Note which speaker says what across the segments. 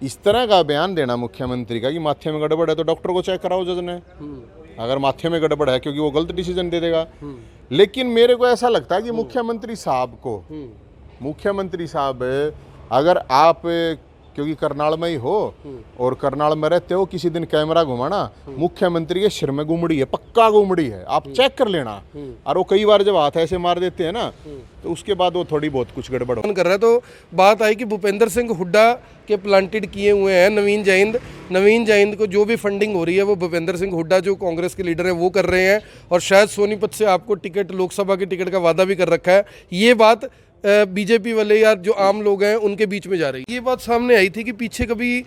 Speaker 1: इस तरह का बयान देना मुख्यमंत्री का कि माथे में गड़बड़ है तो डॉक्टर को चेक कराओ जज ने, अगर माथे में गड़बड़ है, क्योंकि वो गलत डिसीजन दे देगा। लेकिन मेरे को ऐसा लगता है कि मुख्यमंत्री साहब अगर आप, क्योंकि करनाल में ही हो और करनाल में रहते हो, किसी दिन कैमरा घुमाना, मुख्यमंत्री के सिर में गुमड़ी है, पक्का गुमड़ी है, आप चेक कर लेना। और वो कई बार जब हाथ ऐसे मार देते हैं ना, तो उसके बाद वो थोड़ी बहुत कुछ गड़बड़
Speaker 2: कर रहा है। तो बात आई कि भूपेंद्र सिंह हुड्डा के प्लांटेड किए हुए हैं नवीन जैन को जो भी फंडिंग हो रही है वो भूपेंद्र सिंह हुड्डा जो कांग्रेस के लीडर हैं वो कर रहे हैं, और शायद सोनीपत से आपको टिकट, लोकसभा के टिकट का वादा भी कर रखा है। ये बात बीजेपी वाले या जो आम लोग हैं उनके बीच में जा रही है। ये बात सामने आई थी कि पीछे कभी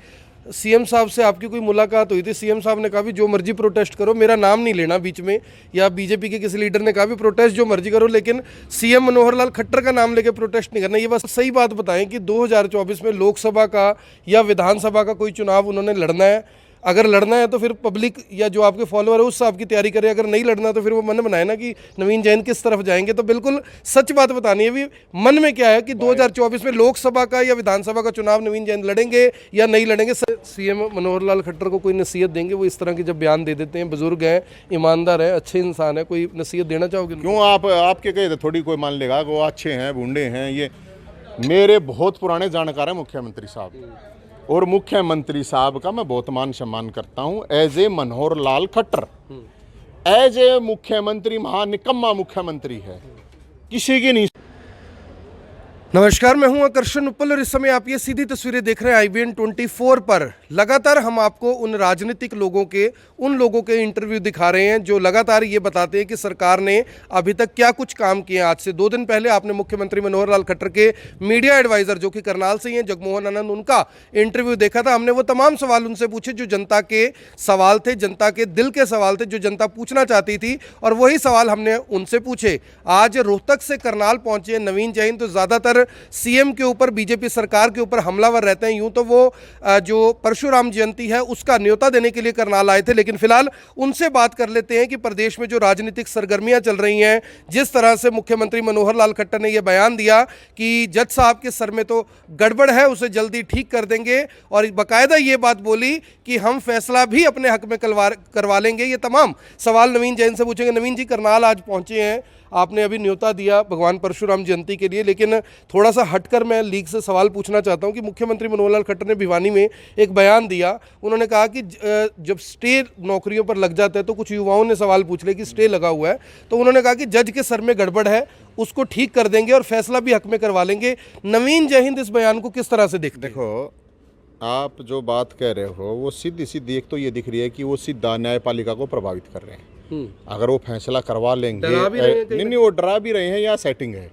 Speaker 2: सीएम साहब से आपकी कोई मुलाकात हुई थी, सीएम साहब ने कहा भी जो मर्जी प्रोटेस्ट करो, मेरा नाम नहीं लेना बीच में, या बीजेपी के किसी लीडर ने कहा भी प्रोटेस्ट जो मर्जी करो, लेकिन सीएम मनोहर लाल खट्टर का नाम लेके प्रोटेस्ट नहीं करना। ये बस सही बात बताएं कि 2024 में लोकसभा का या विधानसभा का कोई चुनाव उन्होंने लड़ना है, अगर लड़ना है तो फिर पब्लिक या जो आपके फॉलोअर है उससे आपकी तैयारी करे, अगर नहीं लड़ना तो फिर वो मन बनाए ना कि नवीन जैन किस तरफ जाएंगे। तो बिल्कुल सच बात बतानी है भी मन में क्या है कि 2024 में लोकसभा का या विधानसभा का चुनाव नवीन जैन लड़ेंगे या नहीं लड़ेंगे। सीएम मनोहर लाल खट्टर को कोई नसीहत देंगे? वो इस तरह के जब बयान दे देते हैं, बुजुर्ग हैं, ईमानदार है, अच्छे इंसान है, कोई नसीहत देना चाहोगे?
Speaker 1: क्यों आपके कहे थोड़ी कोई मान लेगा वो अच्छे हैं, बूढ़े हैं। ये मेरे बहुत पुराने जानकार हैं मुख्यमंत्री साहब, और मुख्यमंत्री साहब का मैं बहुत मान सम्मान करता हूं as a Manohar Lal Khattar. As a मुख्यमंत्री महानिकम्मा मुख्यमंत्री है, किसी की नहीं।
Speaker 2: नमस्कार, मैं हूं आकर्षण उपल और इस समय आप ये सीधी तस्वीरें देख रहे हैं IBN 24 पर। लगातार हम आपको उन राजनीतिक लोगों के, उन लोगों के इंटरव्यू दिखा रहे हैं जो लगातार ये बताते हैं कि सरकार ने अभी तक क्या कुछ काम किए। आज से 2 दिन पहले आपने मुख्यमंत्री मनोहर लाल खट्टर के मीडिया एडवाइजर जो कि करनाल से ही हैं, जगमोहन आनंद, उनका इंटरव्यू देखा था। हमने वो तमाम सवाल उनसे पूछे जो जनता के सवाल थे, जनता के दिल के सवाल थे, जो जनता पूछना चाहती थी, और वही सवाल हमने उनसे पूछे। आज रोहतक से करनाल पहुंचे नवीन जैन, तो ज़्यादातर सीएम के ऊपर, बीजेपी सरकार के ऊपर हमलावर रहते हैं। यूं तो वो जो परशुराम जयंती है उसका न्योता देने के लिए करनाल आए थे, लेकिन फिलहाल उनसे बात कर लेते हैं कि प्रदेश में जो राजनीतिक सरगर्मियां चल रही हैं, जिस तरह से मुख्यमंत्री मनोहर लाल खट्टर ने यह बयान दिया कि जज साहब के सर में तो गड़बड़ है, उसे जल्दी ठीक कर देंगे, और बाकायदा ये बात बोली कि हम फैसला भी अपने हक में करवा लेंगे। ये तमाम सवाल नवीन जैन से पूछेंगे। नवीन जी, करनाल आज पहुंचे हैं, आपने अभी न्योता दिया भगवान परशुराम जयंती के लिए, लेकिन थोड़ा सा हटकर मैं लीग से सवाल पूछना चाहता हूं कि मुख्यमंत्री मनोहर लाल खट्टर ने भिवानी में एक बयान दिया। उन्होंने कहा कि जब स्टे नौकरियों पर लग जाता है तो कुछ युवाओं ने सवाल पूछ लिया कि स्टे लगा हुआ है, तो उन्होंने कहा कि जज के सर में गड़बड़ है, उसको ठीक कर देंगे और फैसला भी हक में करवा लेंगे। नवीन जयहिंद इस बयान को किस तरह से देखते हैं?
Speaker 1: देखो, आप जो बात कह रहे हो वो सीधी सीधी एक तो ये दिख रही है कि वो सीधा न्यायपालिका को प्रभावित कर रहे हैं। अगर वो फैसला करवा लेंगे, नहीं वो डरा भी रहे हैं या सेटिंग है,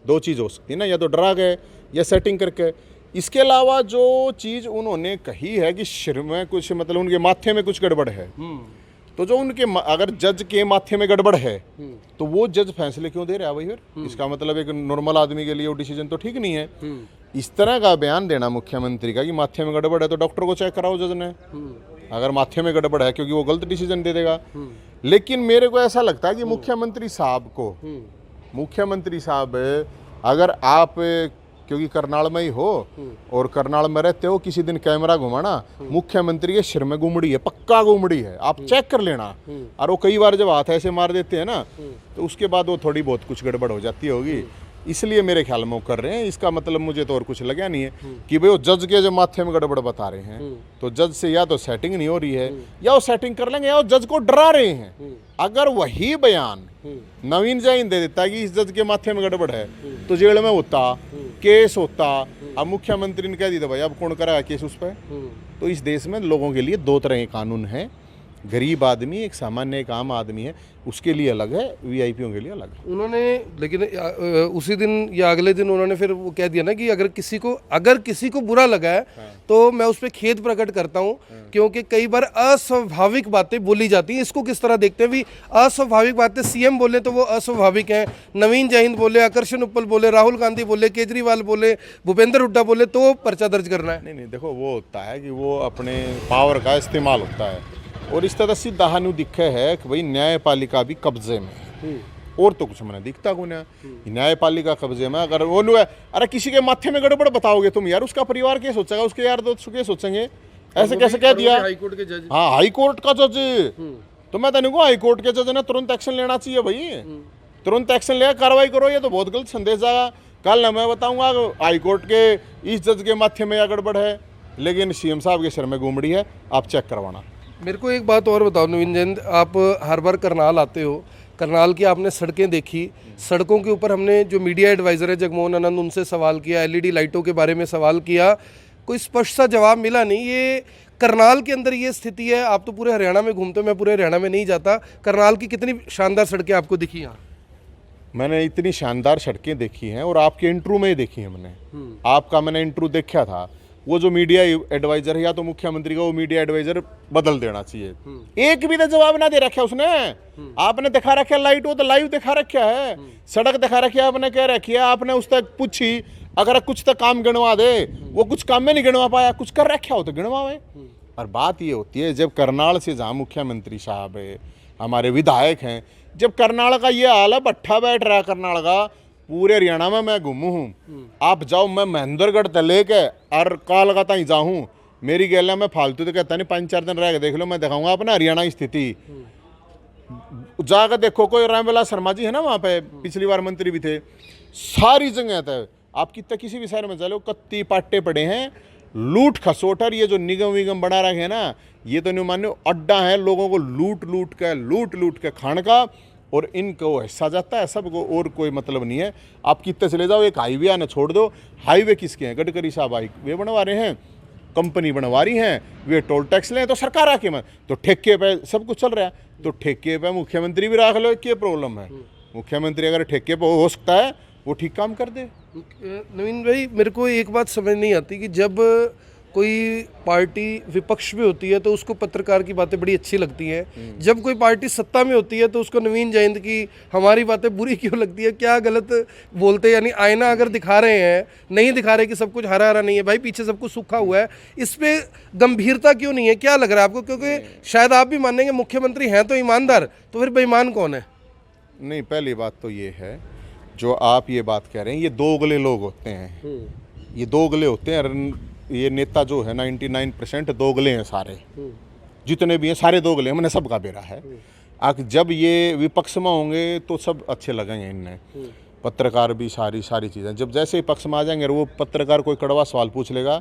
Speaker 1: 2 चीज़ हो सकती है ना, या तो डरा गए या सेटिंग करके। इसके अलावा जो चीज़ उन्होंने कही है कि सिर में कुछ, मतलब उनके माथे में कुछ गड़बड़ है, तो जो उनके अगर जज के माथे में गड़बड़ है तो वो जज फैसले क्यों दे रहा है भाई? फिर इसका मतलब एक नॉर्मल आदमी के लिए वो डिसीजन तो ठीक नहीं है। इस तरह का बयान देना मुख्यमंत्री का कि माथे में गड़बड़ है तो डॉक्टर को चेक कराओ जज ने, अगर माथे में गड़बड़ है, क्योंकि वो गलत डिसीजन दे देगा। लेकिन मेरे को ऐसा लगता है कि मुख्यमंत्री साहब अगर आप, क्योंकि करनाल में ही हो और करनाल में रहते हो, किसी दिन कैमरा घुमाना, मुख्यमंत्री के सिर में गुमड़ी है, पक्का गुमड़ी है, आप चेक कर लेना। और वो कई बार जब हाथ ऐसे मार देते हैं ना, तो उसके बाद वो थोड़ी बहुत कुछ गड़बड़ हो जाती होगी, इसलिए मेरे ख्याल में वो कर रहे हैं। इसका मतलब मुझे तो और कुछ लगा नहीं है कि भाई वो जज के जो माथे में गड़बड़ बता रहे हैं, तो जज से या तो सेटिंग नहीं हो रही है, या वो सेटिंग कर लेंगे, या वो जज को डरा रहे हैं। अगर वही बयान नवीन जैन दे देता है कि इस जज के माथे में गड़बड़ है, तो जेल में होता, केस होता। अब मुख्यमंत्री ने कह दिया भाई अब कौन कराया केस उस पर? तो इस देश में लोगों के लिए 2 तरह के कानून हैं, गरीब आदमी, एक सामान्य, एक आम आदमी है, उसके लिए अलग है, वीआईपीओं के लिए अलग है।
Speaker 2: उन्होंने लेकिन उसी दिन या अगले दिन उन्होंने फिर वो कह दिया ना कि अगर किसी को बुरा लगा है तो मैं उस पर खेद प्रकट करता हूं, क्योंकि कई बार अस्वाभाविक बातें बोली जाती हैं। इसको किस तरह देखते हैं? भी अस्वाभाविक बातें सीएम बोले तो वो अस्वाभाविक हैं, नवीन जैन बोले, आकर्षण उपल बोले, राहुल गांधी बोले, केजरीवाल बोले, भूपेंद्र हुड्डा बोले, तो पर्चा दर्ज करना है?
Speaker 1: नहीं, देखो वो होता है कि वो अपने पावर का इस्तेमाल होता है, और इस तरह सीधा हानु दिखे है कि भाई न्यायपालिका भी कब्जे में है। और तो कुछ मैंने दिखता को ना। न्यायपालिका कब्जे में अगर वो लो है, अरे किसी के माथे में गड़बड़ बताओगे तुम यार, उसका परिवार क्या सोचेगा, उसके यार दोस्त क्या सोचेंगे, ऐसे कैसे कह दिया।
Speaker 2: हाईकोर्ट के जज,
Speaker 1: हाँ हाईकोर्ट का जज, तो मैं तेन को हाईकोर्ट के जज ने तुरंत एक्शन लेना चाहिए भाई, तुरंत एक्शन लिया, कार्रवाई करो, ये तो बहुत गलत संदेश जाएगा। कल ना मैं बताऊंगा हाईकोर्ट के इस जज के माथे में या गड़बड़ है, लेकिन सीएम साहब के सिर में घूमड़ी है, आप चेक करवाना।
Speaker 2: मेरे को एक बात और बताओ नवीन जैन, आप हर बार करनाल आते हो, करनाल की आपने सड़कें देखी, सड़कों के ऊपर हमने जो मीडिया एडवाइज़र है जगमोहन आनंद, उनसे सवाल किया, एलईडी लाइटों के बारे में सवाल किया, कोई स्पष्ट सा जवाब मिला नहीं। ये करनाल के अंदर ये स्थिति है, आप तो पूरे हरियाणा में घूमते हो, मैं पूरे हरियाणा में नहीं जाता, करनाल की कितनी शानदार सड़कें आपको दिखी यहाँ?
Speaker 1: मैंने इतनी शानदार सड़कें देखी हैं और आपके इंटरव्यू में ही देखी है मैंने, आपका मैंने इंटरव्यू देखा था। वो जो मीडिया एडवाइजर है, या तो मुख्यमंत्री का वो मीडिया एडवाइजर बदल देना चाहिए। एक भी तो जवाब ना दे रखा उसने, आपने दिखा रखा लाइट, वो तो लाइव दिखा रखा है, सड़क दिखा रखी है, आपने कह रखी है, आपने उस तक पूछी अगर कुछ तो काम गिनवा दे, वो कुछ काम में नहीं गिनवा पाया, कुछ कर रखा हो तो गिनवावे। और बात ये होती है जब करनाल से जहाँ मुख्यमंत्री साहब है, हमारे विधायक हैं, जब करनाल का ये हाल है, भट्ठा बैठ रहा है करनाल का, पूरे हरियाणा में मैं घूमू हूँ, आप जाओ, मैं महेंद्रगढ़ तक लेके और कालका तक जाऊँ, मेरी गैला में फालतू तो कहता नहीं, 5-4 दिन रह के देख लो, मैं दिखाऊंगा अपना हरियाणा की स्थिति। जाकर देखो, कोई रामविलास शर्मा जी है ना वहाँ पे, पिछली बार मंत्री भी थे, सारी जगह था, आप कितना किसी भी शहर में चलो, कत्ती पाटे पड़े हैं, लूट खसोटर, ये जो निगम विगम बना रखे हैं ना, ये तो नहीं मानो अड्डा है लोगों को लूट लूट के खाने का, और इनको हिस्सा जाता है सबको, और कोई मतलब नहीं है। आप कितने चले जाओ, एक हाईवे आने छोड़ दो, हाईवे किसके हैं, गडकरी साहब हाईवे बनवा रहे हैं, कंपनी बनवा रही हैं, वे टोल टैक्स लें तो सरकार आके में, तो ठेके पे सब कुछ चल रहा है, तो ठेके पे मुख्यमंत्री भी रख लो, क्या प्रॉब्लम है। मुख्यमंत्री अगर ठेके पे हो सकता है वो ठीक काम कर दे।
Speaker 2: नवीन भाई, मेरे को एक बात समझ नहीं आती कि जब कोई पार्टी विपक्ष में होती है तो उसको पत्रकार की बातें बड़ी अच्छी लगती हैं, जब कोई पार्टी सत्ता में होती है तो उसको नवीन जयंत की हमारी बातें बुरी क्यों लगती है, क्या गलत बोलते हैं? यानी आईना अगर दिखा रहे हैं, नहीं दिखा रहे कि सब कुछ हरा हरा नहीं है भाई, पीछे सब कुछ सूखा हुआ है, इस पे गंभीरता क्यों नहीं है? क्या लग रहा है आपको? क्योंकि शायद आप भी मानेंगे मुख्यमंत्री हैं तो ईमानदार, तो फिर बेईमान कौन है?
Speaker 1: नहीं, पहली बात तो ये है, जो आप ये बात कह रहे हैं, ये दोगले लोग होते हैं, ये दोगले होते हैं। ये नेता जो है 99% दोगले हैं, सारे जितने भी हैं सारे दोगले हैं, मैंने सबका बेरा है। जब ये विपक्ष में होंगे तो सब अच्छे लगेंगे इनने, पत्रकार भी, सारी चीज़ें। जब जैसे ही पक्ष में आ जाएंगे और वो पत्रकार कोई कड़वा सवाल पूछ लेगा,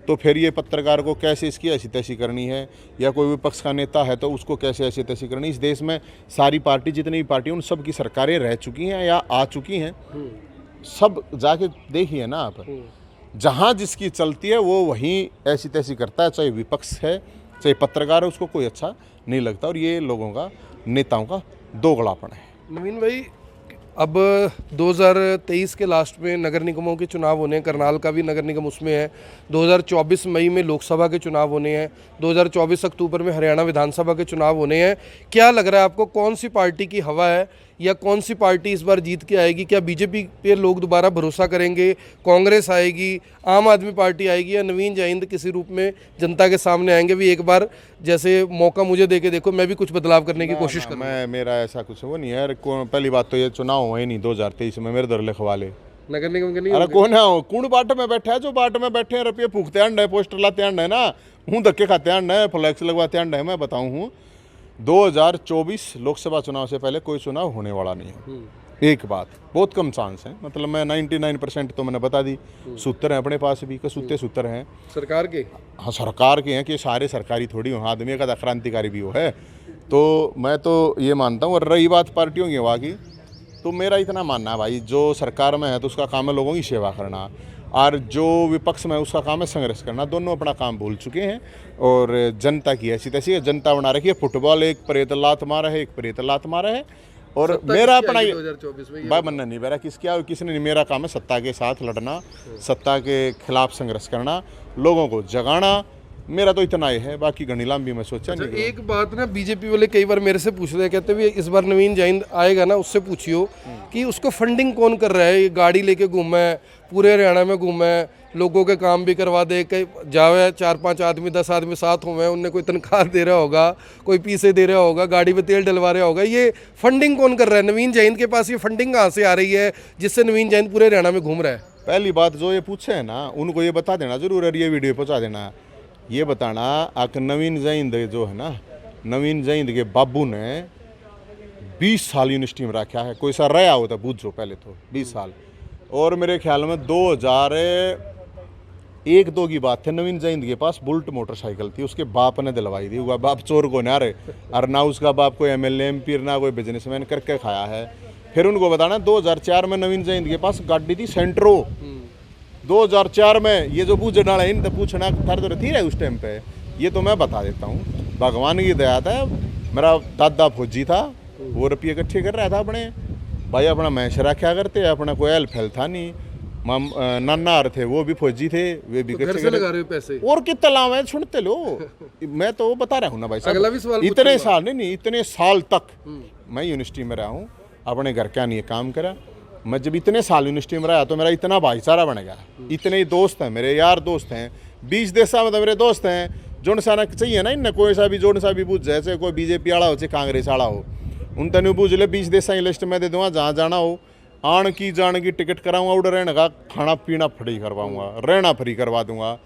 Speaker 1: तो फिर ये पत्रकार को कैसे इसकी ऐसी तैसी करनी है, या कोई विपक्ष का नेता है तो उसको कैसे ऐसी तैसी करनी। इस देश में सारी पार्टी, जितनी भी पार्टी, उन सब की सरकारें रह चुकी हैं या आ चुकी हैं, सब जाके देखिए ना आप, जहाँ जिसकी चलती है वो वहीं ऐसी तैसी करता है, चाहे विपक्ष है चाहे पत्रकार है, उसको कोई अच्छा नहीं लगता। और ये लोगों का, नेताओं का दोगलापन है।
Speaker 2: नवीन भाई, अब 2023 के लास्ट में नगर निगमों के चुनाव होने हैं, करनाल का भी नगर निगम उसमें है, 2024 मई में लोकसभा के चुनाव होने हैं, 2024 अक्टूबर में हरियाणा विधानसभा के चुनाव होने हैं। क्या लग रहा है आपको, कौन सी पार्टी की हवा है, या कौन सी पार्टी इस बार जीत के आएगी? क्या बीजेपी पे लोग दोबारा भरोसा करेंगे, कांग्रेस आएगी, आम आदमी पार्टी आएगी, या नवीन जयंत किसी रूप में जनता के सामने आएंगे भी, एक बार जैसे मौका मुझे दे के देखो, मैं भी कुछ बदलाव करने की कोशिश करूँ?
Speaker 1: मेरा ऐसा कुछ वो नहीं है। पहली बात तो ये चुनाव हुआ ही नहीं 2023 में, मेरे दर लिखवाले
Speaker 2: नगर निगम के नहीं।
Speaker 1: अरे कौन है, कौन बाट में बैठा है? जो बाट में बैठे हैं, रुपये फूकते हैं, पोस्टर लाते हैं ना, हूँ धक्के खाते हैं, फ्लैक्स लगवाते हैं। मैं बताऊँ हूँ, 2024 लोकसभा चुनाव से पहले कोई चुनाव होने वाला नहीं है। एक बात, बहुत कम चांस है, मतलब मैं 99% तो मैंने बता दी। सूत्र हैं अपने पास भी, कसूते सूत्र हैं
Speaker 2: सरकार के।
Speaker 1: हाँ, सरकार के हैं, कि सारे सरकारी थोड़ी हो, आदमी का क्रांतिकारी भी वो है। तो मैं तो ये मानता हूँ। और रही बात पार्टियों की हवा की, तो मेरा इतना मानना है भाई, जो सरकार में है तो उसका काम है लोगों की सेवा करना, और जो विपक्ष में उसका काम है संघर्ष करना। दोनों अपना काम भूल चुके हैं, और जनता की ऐसी तैसी जनता बना रखी है। फुटबॉल एक प्रेत लात मारा है, एक प्रेत लात मारा है, और मेरा अपना
Speaker 2: 2024 में
Speaker 1: भाई बनना नहीं मेरा किसके और किसने नहीं। मेरा काम है सत्ता के साथ लड़ना, सत्ता के खिलाफ संघर्ष करना, लोगों को जगाना, मेरा तो इतना ही है, बाकी घनी लंबी मैं सोचा नहीं।
Speaker 2: एक बात ना बीजेपी वाले कई बार मेरे से पूछ रहे हैं, कहते भी इस बार नवीन जैन आएगा ना, उससे पूछियो कि उसको फंडिंग कौन कर रहा है। ये गाड़ी लेके घूमा है, पूरे हरियाणा में घूमा है, लोगों के काम भी करवा दे, कई जावे 4-5 आदमी 10 आदमी साथ हुए, उनने कोई तनख्वाह दे रहा होगा, कोई पैसे दे रहा होगा, गाड़ी में तेल डलवा रहा होगा। ये फंडिंग कौन कर रहा है? नवीन जैन के पास ये फंडिंग कहाँ से आ रही है जिससे नवीन जैन पूरे हरियाणा में घूम रहा है?
Speaker 1: पहली बात जो ये पूछे है ना, उनको ये बता देना जरूर, और ये वीडियो पहुंचा देना, ये बताना आक नवीन जैन जो है ना, नवीन जैन के बाबू ने 20 साल यूनिवर्सिटी में रखा है। कोई सा रहा होता बूझो पहले तो 20 साल। और मेरे ख्याल में 2001-2 की बात है, नवीन जैन के पास बुलेट मोटरसाइकिल थी, उसके बाप ने दिलवाई थी। उसका बाप चोर को ना रहे, और ना उसका बाप कोई MLA MP ना कोई बिजनेसमैन करके खाया है। फिर उनको बताना 2004 में नवीन जैन के पास गाड़ी थी सेंट्रो। 2004 में ये जो पूछ डाला इन तो पूछना तो थी रहे उस टाइम पे। ये तो मैं बता देता हूँ, भगवान की दया था। मेरा दादा फौजी था, वो रुपये इकट्ठे कर रहा था अपने भाई, अपना मैश रखा करते, अपना कोई हेल्प हेल्प था नहीं। नाना थे वो भी फौजी थे, वे भी
Speaker 2: घर से लगा रहे हो पैसे
Speaker 1: और कितना लाभ है सुनते लो। मैं तो बता रहा हूँ ना भाई साहब, इतने साल नहीं, इतने साल तक मैं यूनिवर्सिटी में रहा हूँ, अपने घर का नहीं काम करा। मैं जब इतने साल यूनिवर्सिटी में रहा तो मेरा इतना भाईचारा बन गया, इतने ही दोस्त हैं मेरे, यार दोस्त हैं 20 देशा में तो मेरे दोस्त हैं। जोन सा ना चाहिए ना इनने कोई सा भी जोन सा भी पूछ, जैसे कोई बीजेपी वाला हो चाहे कांग्रेस वाला हो, उन तेन पूछ ले 20 देशा की लिस्ट में दे दूँगा, जहाँ जाना हो आन की जान की टिकट कराऊंगा, उधर रहने का खाना पीना फ्री करवाऊंगा, रहना फ्री करवा दूंगा।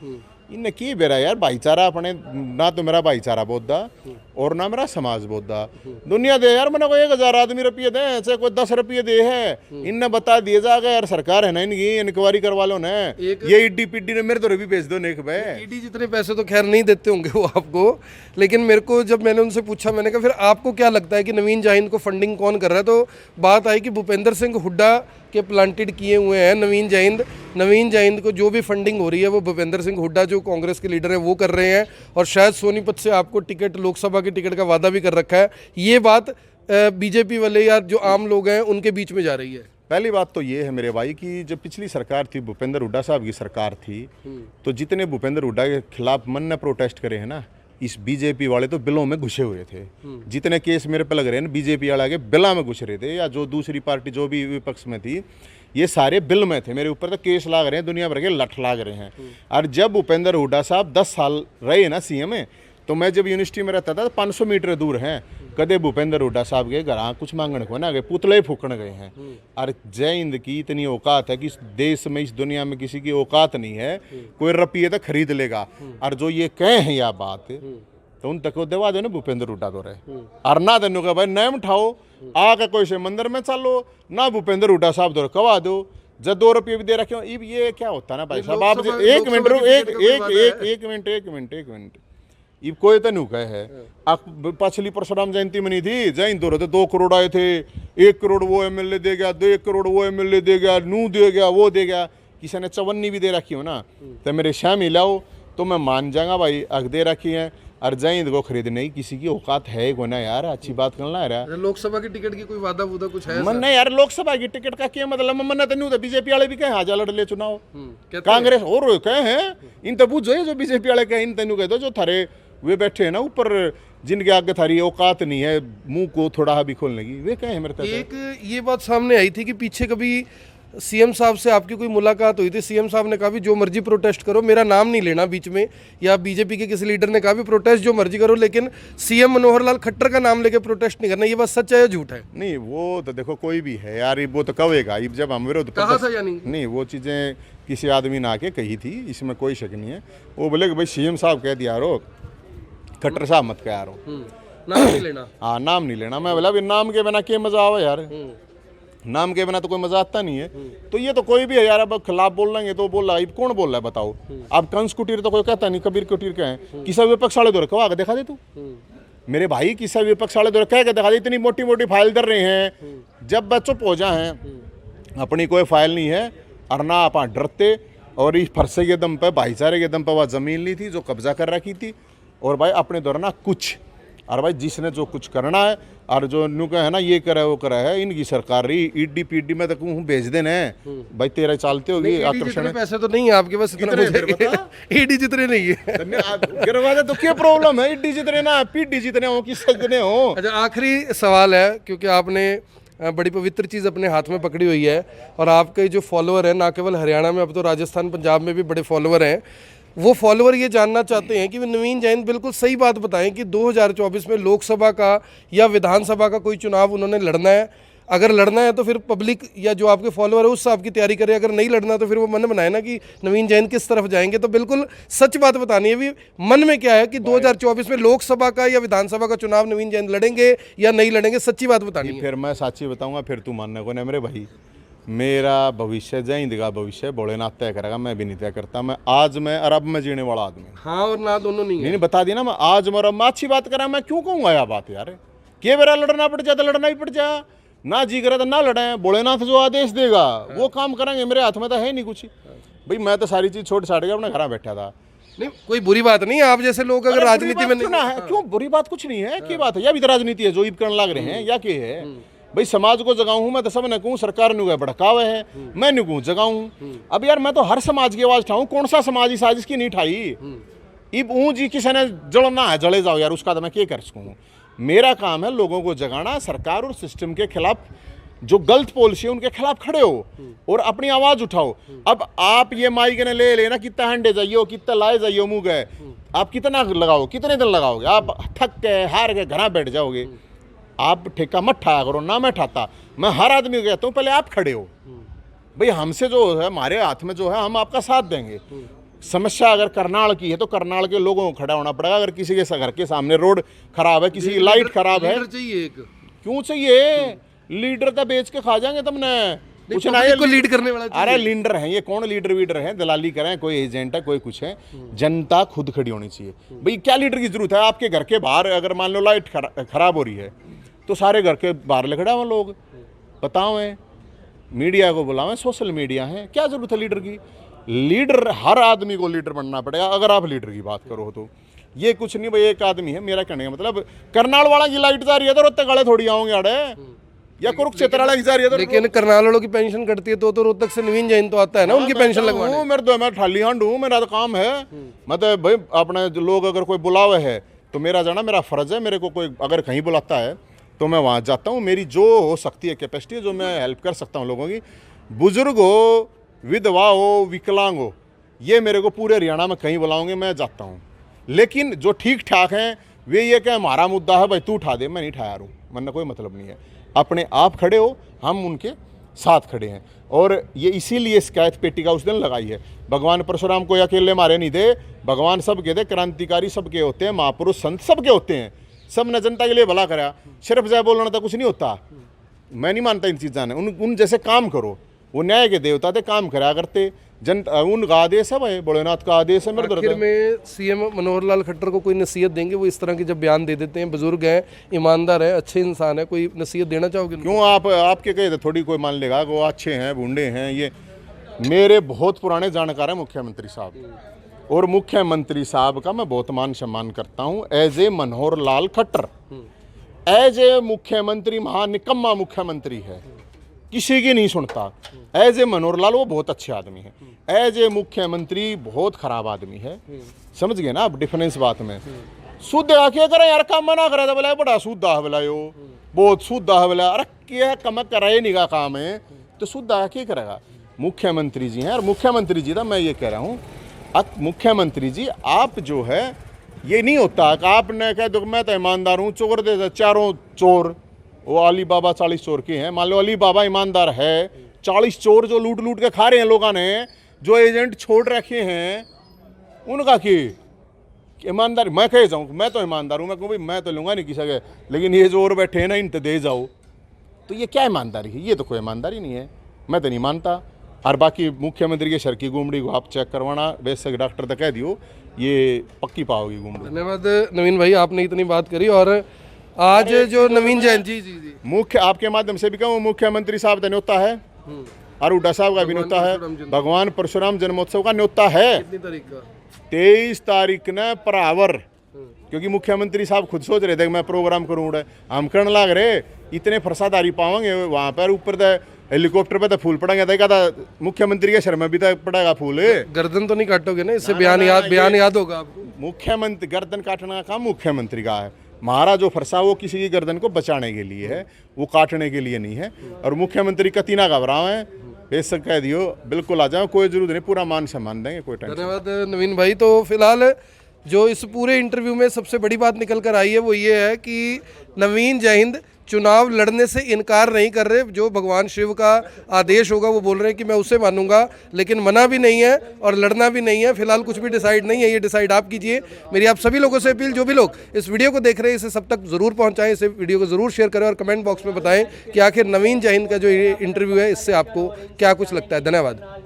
Speaker 1: इनने की बेरा यार भाईचारा अपने, ना तो मेरा भाईचारा बोधा और ना मेरा समाज बोधा। दुनिया दे यार मैंने कोई 1000 आदमी रुपये दे, चाहे कोई 10 रुपये दे है, इनने बता दिए जाएगा यार सरकार है ना, इनकी इंक्वायरी करवा लो ना, ये ईडी पिड्डी ने मेरे तो भी भेज दो नेक भाई।
Speaker 2: ईडी जितने पैसे तो खैर नहीं देते होंगे वो आपको, लेकिन मेरे को जब मैंने उनसे पूछा, मैंने कहा फिर आपको क्या लगता है कि नवीन जैन को फंडिंग कौन कर रहा है, तो बात आई कि भूपेंद्र सिंह हुड्डा के प्लांटेड किए हुए हैं नवीन जैन को जो भी फंडिंग हो रही है वो भूपेंद्र सिंह हुड्डा जो कांग्रेस के लीडर है वो कर रहे हैं, और शायद सोनीपत से आपको टिकट, लोकसभा की टिकट का वादा भी कर रखा है। ये बात बीजेपी वाले या जो आम लोग हैं उनके बीच में जा रही है।
Speaker 1: पहली बात तो ये है मेरे भाई कि जब पिछली सरकार थी, भूपेंद्र हुड्डा साहब की सरकार थी, तो जितने भूपेंद्र हुड्डा के खिलाफ मन ने प्रोटेस्ट करे हैं ना, इस बीजेपी वाले तो बिलों में घुसे हुए थे। जितने केस मेरे पे लग रहे हैं ना, बीजेपी वाला के बिला में घुस रहे थे, या जो दूसरी पार्टी जो भी विपक्ष में थी, ये सारे बिल में थे। मेरे ऊपर तो केस लाग रहे हैं, दुनिया भर के लठ लाग रहे हैं। और जब भूपेंद्र हुड्डा साहब 10 साल रहे ना CM में, तो मैं जब यूनिवर्सिटी में रहता था तो 500 मीटर दूर हैं, कदे भूपेंद्र हुड्डा साहब के घर कुछ मांगने को ना गए, पुतले फूकने गए हैं। और जय हिंद की इतनी औकात है कि इस देश में, इस दुनिया में किसी की औकात नहीं है कोई रुपये तो खरीद लेगा। और जो ये कहे हैं यह बात, तो उन तक वो दवा दो ना भूपेंद्र हुड्डा तो रहे, और ना तेनों का भाई नैम उठाओ आके कोई से मंदिर में चलो ना, भूपेंद्र हुड्डा साहब तो कवा दो, जब 2 रुपये भी दे रखे हो। ये क्या होता है ना भाई साहब, आप एक मिनट ये कोई तो नहीं कहे है। पिछली परशुराम जयंती में नहीं थी, जयंती हो रहे थे 2 करोड़ आए थे, 1 करोड़ वो MLA दे गया, 1 करोड़ वो MLA दे गया, नू दे गया, वो दे गया। किसी ने 54 भी दे रखी हो ना, तो मेरे शाम हिलाओ तो मैं मान जाऊंगा भाई, अग दे रखी है। और जयंत को खरीदने की किसी की औकात है को ना यार, अच्छी बात करना यार।
Speaker 2: लोकसभा की टिकट की कोई वादा वुदा कुछ है?
Speaker 1: मन नहीं यार, लोकसभा की टिकट का क्या मतलब, मन तो तो बीजेपी वाले भी कहे हाजा लड़ ले चुनाव, कांग्रेस और कहे हैं इन तो पूछो, जो बीजेपी वाले कहे इन तेनू कह दो, जो थारे वे बैठे हैं ना ऊपर, जिनके आगे थारी औकात नहीं है मुंह को थोड़ा भी खोलने की, वे कहे मेरे तरफ।
Speaker 2: एक ये बात सामने आई थी कि पीछे कभी CM साहब से आपकी कोई मुलाकात हुई थी, CM साहब ने कहा भी जो मर्जी प्रोटेस्ट करो, मेरा नाम नहीं लेना बीच में, या बीजेपी के किसी लीडर ने कहा भी प्रोटेस्ट जो मर्जी करो, लेकिन CM मनोहर लाल खट्टर का नाम लेके प्रोटेस्ट नहीं करना। ये बात सच है या झूठ है?
Speaker 1: नहीं, वो तो देखो कोई भी है यार, वो तो कहेगा जब हम विरोध
Speaker 2: कहा था या
Speaker 1: नहीं, वो चीज़ें किसी आदमी ने आके कही थी, इसमें कोई शक नहीं है। वो बोले कि भाई CM साहब कह दिया रो, खट्टर साहब मत कह रो,
Speaker 2: नाम नहीं लेना।
Speaker 1: हाँ, नाम नहीं लेना। मैं बोला नाम के बिना क्या मजा आवा यार, नाम के बिना तो कोई मजा आता नहीं है। तो ये तो कोई भी है यार, अब खिलाफ बोल लेंगे तो बोल रहा है, कौन बोल रहा है बताओ। अब कंस कुटीर तो कोई कहता नहीं, कबीर कुटीर क्या है, किसी विपक्ष वाले दो रखा देखा दे तू मेरे भाई, किसी विपक्ष वाले दो कह के देखा दे, इतनी मोटी मोटी फाइल कर रहे हैं, जब बच्चों पहुंचा है अपनी कोई फाइल नहीं है, और ना आप डरते, और इस फरसे के दम पे, भाईचारे के दम पे वह जमीन ली थी जो कब्जा कर रखी थी, और भाई अपने दौर ना कुछ, और भाई जिसने जो कुछ करना है और जो नु का है ना ये करे वो करे है, इनकी सरकार रही ईडी पीडी में तो कहूँ भेज देने भाई तेरा चालते होगी आकर्षण।
Speaker 2: पैसे तो नहीं है आपके पास इतना, ईडी जितने नहीं है।
Speaker 1: गिरवा तो क्या प्रॉब्लम है, ईडी जितने ना पीडी जितने हो कि सजने हो।
Speaker 2: अच्छा, आखिरी सवाल है, क्योंकि आपने बड़ी पवित्र चीज़ अपने हाथ में पकड़ी हुई है और आपके जो फॉलोअर हैं ना केवल हरियाणा में, अब तो राजस्थान पंजाब में भी बड़े फॉलोअर हैं, वो फॉलोअर ये जानना चाहते हैं कि नवीन जैन बिल्कुल सही बात बताएं कि 2024 में लोकसभा का या विधानसभा का कोई चुनाव उन्होंने लड़ना है। अगर लड़ना है तो फिर पब्लिक या जो आपके फॉलोअर है उस हिसाब की तैयारी करे, अगर नहीं लड़ना तो फिर वो मन बनाए ना कि नवीन जैन किस तरफ जाएंगे। तो बिल्कुल सच बात बतानी है, भी मन में क्या है कि 2024 में लोकसभा का या विधानसभा का चुनाव नवीन जैन लड़ेंगे या नहीं लड़ेंगे, सच्ची बात बतानी है।
Speaker 1: फिर मैं साची बताऊंगा, फिर तू मानने को नहीं मेरे भाई। मेरा भविष्य जय हिंद का भविष्य भोलेनाथ तय करेगा, मैं भी नहीं तय करता। मैं आज मैं अरब में जीने वाला आदमी,
Speaker 2: हाँ और ना दोनों नहीं है।
Speaker 1: नहीं बता दी ना, मैं आज और मैं अच्छी बात करा, मैं क्यों कहूँगा यह बात यार। के बेरा लड़ना पड़ जाए तो लड़ना ही पड़ जाए, ना जी करे तो ना लड़े। भोलेनाथ जो आदेश देगा वो काम करेंगे, मेरे हाथ में तो है नहीं कुछ भाई। मैं तो सारी चीज छोड़ छाड़ के अपने घर बैठा था।
Speaker 2: नहीं कोई बुरी बात नहीं है, आप जैसे लोग अगर राजनीति में
Speaker 1: नहीं है, क्यों बुरी बात कुछ नहीं है, क्या बात है, या भी तो राजनीति है जो ईद करने लग रहे हैं या क्या है भाई। समाज को जगाऊं हूं मैं तो सब ने कहूं, सरकार ने भड़कावे है, मैं नहीं कहूं जगाऊं। अब यार मैं तो हर समाज की आवाज उठाऊं, कौन सा समाज इस आज इसकी नहीं उठाई। इब ऊँ जी किसी ने जड़ना है जले जाओ यार, उसका तो मैं क्या कर सकूँ। मेरा काम है लोगों को जगाना, सरकार और सिस्टम के खिलाफ जो गलत पॉलिसी है उनके खिलाफ खड़े हो और अपनी आवाज उठाओ। अब आप ये माइक ने ले लेना, कितना हंडे जाइए, कितना लाए जाइए मुँह गए, आप कितना लगाओ, कितने दिन लगाओगे, आप थक के हार के घर बैठ जाओगे। आप ठेका मत ठाया करो, ना मैं ठाता, मैं हर आदमी को कहता हूँ पहले आप खड़े हो भाई। हमसे जो है हमारे हाथ में जो है हम आपका साथ देंगे। समस्या अगर करनाल की है तो करनाल के लोगों को खड़ा होना पड़ेगा। अगर किसी के घर के सामने रोड खराब है, किसी की लाइट खराब है,
Speaker 2: चाहिए एक
Speaker 1: क्यों चाहिए लीडर तो बेच के खा जाएंगे तुमने कुछ ना,
Speaker 2: को लीड करने वाला।
Speaker 1: अरे लीडर है ये, कौन लीडर वीडर है, दलाली करें, कोई एजेंट है, कोई कुछ है। जनता खुद खड़ी होनी चाहिए भाई। क्या लीडर की जरूरत है, आपके घर के बाहर अगर मान लो लाइट खराब हो रही है तो सारे घर के बाहर लखड़ा हुए लोग बताओ, मीडिया को बुलावें, सोशल मीडिया है, क्या जरूरत है लीडर की। लीडर हर आदमी को लीडर बनना पड़ेगा। अगर आप लीडर की बात करो तो ये कुछ नहीं भाई, एक आदमी है। मेरा कहने का मतलब करनाल वाला की लाइट जा रही है तो रोहतक वाले थोड़ी आओगे अड़े, या कुरुक्षेत्र वाला की जा रही है तो।
Speaker 2: लेकिन करनाल वालों की पेंशन कटती है तो रोहतक से नवीन जैन तो आता है ना, उनकी पेंशन लगवाने।
Speaker 1: मेरे तो मैं ठाली हांड हूँ, मेरा तो काम है। मतलब भाई अपने लोग अगर कोई बुलावे है तो मेरा जाना मेरा फर्ज है। मेरे को कोई अगर कहीं बुलाता है तो मैं वहाँ जाता हूँ। मेरी जो हो सकती है कैपेसिटी, जो मैं हेल्प कर सकता हूँ लोगों की, बुजुर्ग हो, विधवा हो, विकलांग हो, ये मेरे को पूरे हरियाणा में कहीं बुलाओगे मैं जाता हूँ। लेकिन जो ठीक ठाक हैं वे ये कि हमारा मुद्दा है भाई तू उठा दे, मैं नहीं उठाया हूँ, वरना कोई मतलब नहीं है। अपने आप खड़े हो, हम उनके साथ खड़े हैं। और ये इसीलिए शिकायत पेटी का उस दिन लगाई है। भगवान परशुराम को अकेले मारे नहीं दे, भगवान सबके दे, क्रांतिकारी सबके होते हैं, महापुरुष संत सबके होते हैं, सब ने जनता के लिए भला करा। सिर्फ जय बोलना तो कुछ नहीं होता, मैं नहीं मानता इन चीज़ों ने। उन जैसे काम करो, वो न्याय के देवता थे, काम करा करते। जनता उनका आदेश है भाई, भोलेनाथ का आदेश है। मेरे
Speaker 2: आखिर में सीएम मनोहर लाल खट्टर को कोई नसीहत देंगे? वो इस तरह के जब बयान दे देते हैं, बुजुर्ग हैं, ईमानदार है, अच्छे इंसान है, कोई नसीहत देना चाहोगे?
Speaker 1: क्यों आपके कहे तो थोड़ी कोई मान लेगा वो अच्छे हैं बूढ़े हैं। ये मेरे बहुत पुराने जानकार हैं मुख्यमंत्री साहब, और मुख्यमंत्री साहब का मैं बहुत मान सम्मान करता हूँ। As a Manohar Lal Khattar, as a मुख्यमंत्री महानिकम्मा मुख्यमंत्री है, किसी की नहीं सुनता। एज ए मनोहर लाल वो बहुत अच्छे आदमी है, एज ए मुख्यमंत्री बहुत खराब आदमी है। समझ गए ना आप डिफरेंस बात में। शुद्ध आके करें यार, काम मना करे बोला बड़ा शुद्ध है बोला, यो बहुत शुद्ध है बोला, अरे क्या कम करे नहीं का काम है तो शुद्ध आके करेगा। मुख्यमंत्री जी हैं, और मुख्यमंत्री जी था, मैं ये कह रहा हूँ मुख्यमंत्री जी आप जो है ये नहीं होता कि आपने कह दो मैं तो ईमानदार हूँ, चोर दे चारों चोर, वो अली बाबा 40 चोर के हैं, मान लो अली बाबा ईमानदार है, 40 चोर जो लूट लूट के खा रहे हैं लोगों ने, जो एजेंट छोड़ रखे हैं उनका की ईमानदार। मैं कह जाऊँ मैं तो ईमानदार हूँ, मैं कहूँ भाई मैं तो लूँगा नहीं किसी के, लेकिन ये जो और बैठे हैं ना इन तो दे जाओ, तो ये क्या ईमानदारी है? ये तो कोई ईमानदारी नहीं है, मैं तो नहीं मानता। और बाकी मुख्यमंत्री के सर की गुमड़ी को आप चेक करवाना, वैसे डॉक्टर तो कह दियो ये पक्की पाओगी गुमड़ी।
Speaker 2: धन्यवाद नवीन भाई, आपने इतनी बात करी। और आज जो नवीन जैन जी
Speaker 1: मुख्य आपके माध्यम से भी कहूँ, मुख्यमंत्री साहब का न्योता है, और हुड्डा साहब का भी न्योता है, भगवान परशुराम जन्मोत्सव का न्योता है। 23 तारीख ने परावर क्योंकि मुख्यमंत्री साहब खुद सोच रहे थे कि मैं प्रोग्राम करूँ, हम करने लग रहे इतने फरसादारी पाओगे वहाँ पर ऊपर तो हेलीकॉप्टर पे तो फूल पड़ेंगे, देखा था मुख्यमंत्री के शर में भी तो पड़ेगा फूल।
Speaker 2: गर्दन तो नहीं काटोगे ना, इससे
Speaker 1: ना,
Speaker 2: बयान
Speaker 1: ना,
Speaker 2: याद बयान
Speaker 1: ये-
Speaker 2: याद होगा आपको।
Speaker 1: मुख्यमंत्री गर्दन काटने का काम मुख्यमंत्री का है, हमारा जो फरसा वो किसी की गर्दन को बचाने के लिए है, वो काटने के लिए नहीं है। और मुख्यमंत्री कती ना घबराओ है, बेशक कह दियो बिल्कुल आ जाओ, कोई जरूरत नहीं, पूरा मान सम्मान देंगे, कोई टेंशन।
Speaker 2: धन्यवाद नवीन भाई। तो फिलहाल जो इस पूरे इंटरव्यू में सबसे बड़ी बात निकल कर आई है वो ये है कि नवीन जय हिंद चुनाव लड़ने से इनकार नहीं कर रहे। जो भगवान शिव का आदेश होगा वो बोल रहे हैं कि मैं उसे मानूंगा, लेकिन मना भी नहीं है और लड़ना भी नहीं है। फिलहाल कुछ भी डिसाइड नहीं है, ये डिसाइड आप कीजिए। मेरी आप सभी लोगों से अपील, जो भी लोग इस वीडियो को देख रहे हैं इसे सब तक जरूर पहुंचाएं, इसे वीडियो को जरूर शेयर करें और कमेंट बॉक्स में बताएं कि आखिर नवीन जय हिंद का जो ये इंटरव्यू है इससे आपको क्या कुछ लगता है। धन्यवाद।